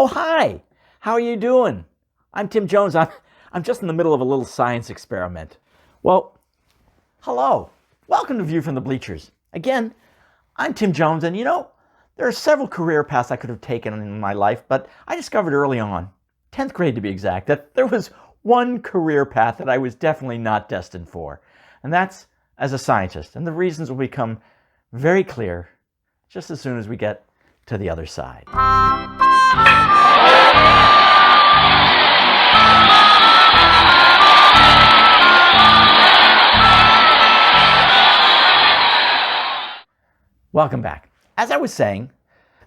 Oh, hi! How are you doing? I'm Tim Jones. I'm just in the middle of a little science experiment. Well, hello. Welcome to View from the Bleachers. Again, I'm Tim Jones, and there are several career paths I could have taken in my life, but I discovered early on, 10th grade to be exact, that there was one career path that I was definitely not destined for, and that's as a scientist. And the reasons will become very clear just as soon as we get to the other side. Welcome back. As I was saying,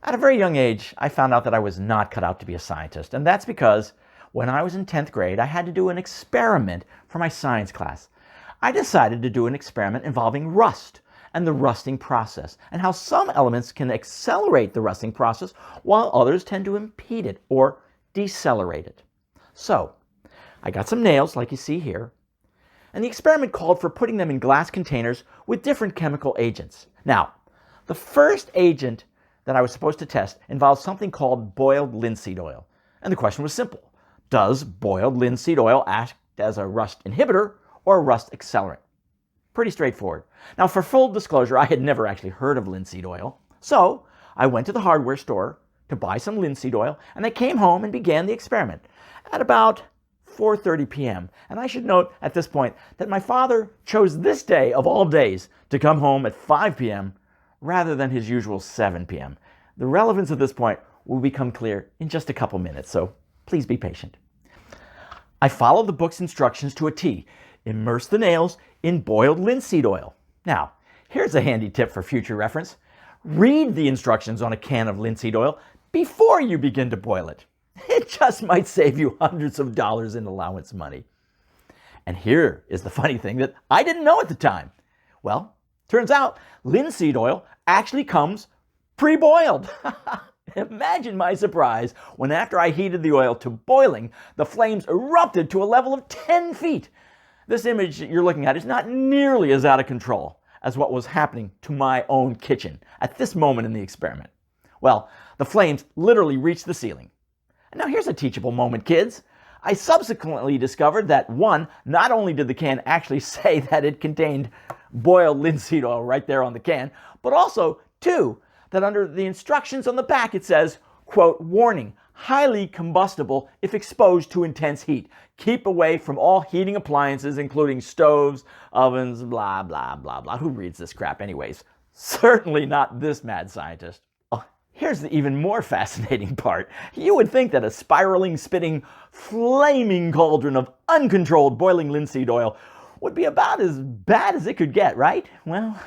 at a very young age, I found out that I was not cut out to be a scientist. And that's because when I was in 10th grade, I had to do an experiment for my science class. I decided to do an experiment involving rust and the rusting process, and how some elements can accelerate the rusting process while others tend to impede it or decelerate it. So, I got some nails like you see here, and the experiment called for putting them in glass containers with different chemical agents. Now, the first agent that I was supposed to test involved something called boiled linseed oil. And the question was simple. Does boiled linseed oil act as a rust inhibitor or a rust accelerant? Pretty straightforward. Now, for full disclosure, I had never actually heard of linseed oil. So I went to the hardware store to buy some linseed oil, and I came home and began the experiment at about 4:30 p.m. And I should note at this point that my father chose this day of all days to come home at 5 p.m. rather than his usual 7 p.m. The relevance of this point will become clear in just a couple minutes, so please be patient. I followed the book's instructions to a T. Immerse the nails in boiled linseed oil. Now, here's a handy tip for future reference. Read the instructions on a can of linseed oil before you begin to boil it. It just might save you hundreds of dollars in allowance money. And here is the funny thing that I didn't know at the time. Well, turns out linseed oil actually comes pre-boiled. Imagine my surprise when after I heated the oil to boiling, the flames erupted to a level of 10 feet. This image that you're looking at is not nearly as out of control as what was happening to my own kitchen at this moment in the experiment. Well, the flames literally reached the ceiling. And now here's a teachable moment, kids. I subsequently discovered that one, not only did the can actually say that it contained boiled linseed oil right there on the can, but also two, that under the instructions on the back it says, quote, warning, highly combustible if exposed to intense heat. Keep away from all heating appliances, including stoves, ovens, blah, blah, blah, blah. Who reads this crap anyways? Certainly not this mad scientist. Oh, here's the even more fascinating part. You would think that a spiraling, spitting, flaming cauldron of uncontrolled boiling linseed oil would be about as bad as it could get, right? Well,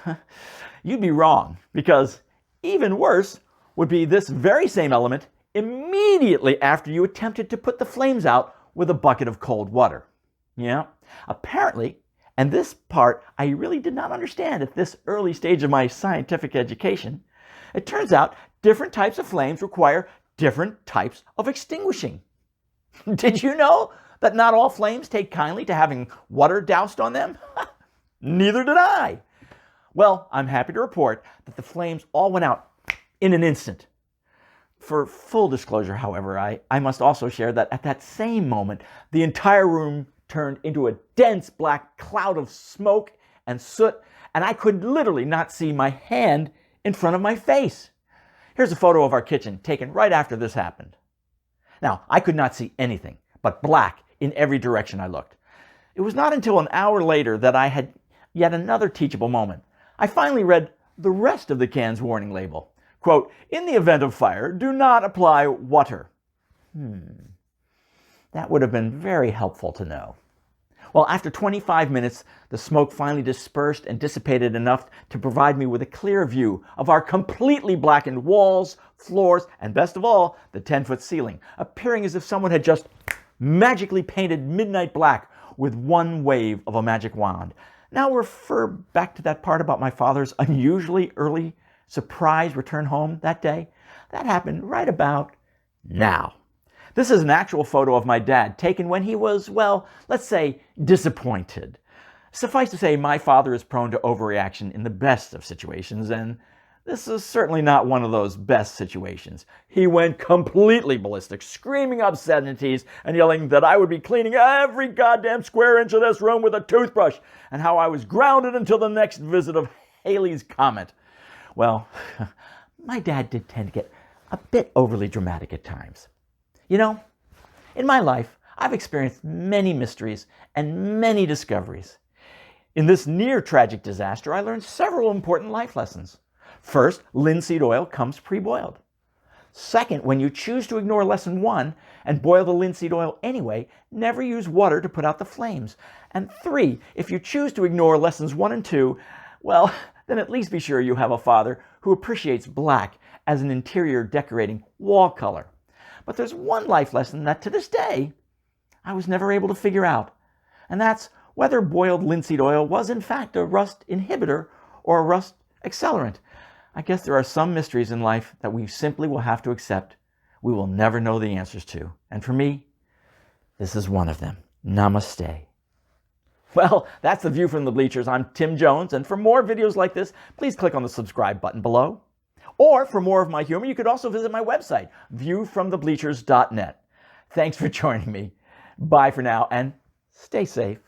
you'd be wrong, because even worse would be this very same element immediately after you attempted to put the flames out with a bucket of cold water. Yeah, apparently, and this part I really did not understand at this early stage of my scientific education, it turns out different types of flames require different types of extinguishing. Did you know that not all flames take kindly to having water doused on them? Neither did I. Well, I'm happy to report that the flames all went out in an instant. For full disclosure, however, I must also share that at that same moment, the entire room turned into a dense black cloud of smoke and soot, and I could literally not see my hand in front of my face. Here's a photo of our kitchen taken right after this happened. Now, I could not see anything but black in every direction I looked. It was not until an hour later that I had yet another teachable moment. I finally read the rest of the can's warning label. Quote, in the event of fire, do not apply water. That would have been very helpful to know. Well, after 25 minutes, the smoke finally dispersed and dissipated enough to provide me with a clear view of our completely blackened walls, floors, and best of all, the 10-foot ceiling, appearing as if someone had just magically painted midnight black with one wave of a magic wand. Now refer back to that part about my father's unusually early surprise return home that day. That happened right about now. This is an actual photo of my dad taken when he was, well, let's say disappointed. Suffice to say, my father is prone to overreaction in the best of situations, and This is certainly not one of those best situations. He went completely ballistic, screaming obscenities and yelling that I would be cleaning every goddamn square inch of this room with a toothbrush and how I was grounded until the next visit of Halley's Comet. Well, my dad did tend to get a bit overly dramatic at times. You know, in my life, I've experienced many mysteries and many discoveries. In this near-tragic disaster, I learned several important life lessons. First, linseed oil comes pre-boiled. Second, when you choose to ignore lesson 1 and boil the linseed oil anyway, never use water to put out the flames. And 3, if you choose to ignore lessons 1 and 2, well, then at least be sure you have a father who appreciates black as an interior decorating wall color. But there's one life lesson that to this day, I was never able to figure out. And that's whether boiled linseed oil was in fact a rust inhibitor or a rust accelerant. I guess there are some mysteries in life that we simply will have to accept. We will never know the answers to. And for me, this is one of them. Namaste. Well, that's The View from the Bleachers. I'm Tim Jones, and for more videos like this, please click on the subscribe button below. Or for more of my humor, you could also visit my website, viewfromthebleachers.net. Thanks for joining me. Bye for now, and stay safe.